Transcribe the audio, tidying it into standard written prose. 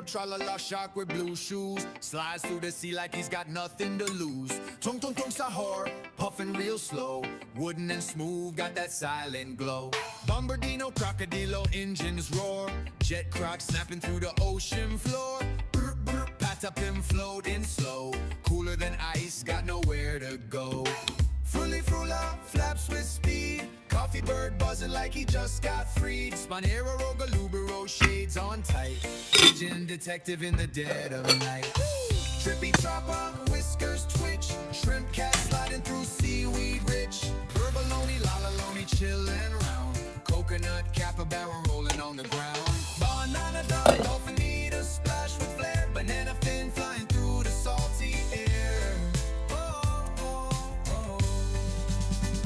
tra-la-la shark with blue shoes. Slides through the sea like he's got nothing to lose. Tung tung tung sahur, puffing real slow. Wooden and smooth, got that silent glow. Bombardino, crocodilo, engines roar. Jet croc snapping through the ocean floor. Brr, brr, pat up him floating slow. Cooler than ice, got nowhere to go. Fruli frula, flaps with speed. Coffee bird buzzing like he just got freed. Spanero, Rogalubero, shades on tight. Pigeon detective in the dead of night. Trippy chopper, whiskers twitch. Shrimp cat sliding through seaweed rich. Herbaloney, lalaloney, chillin' round. Coconut capybara rolling on the ground.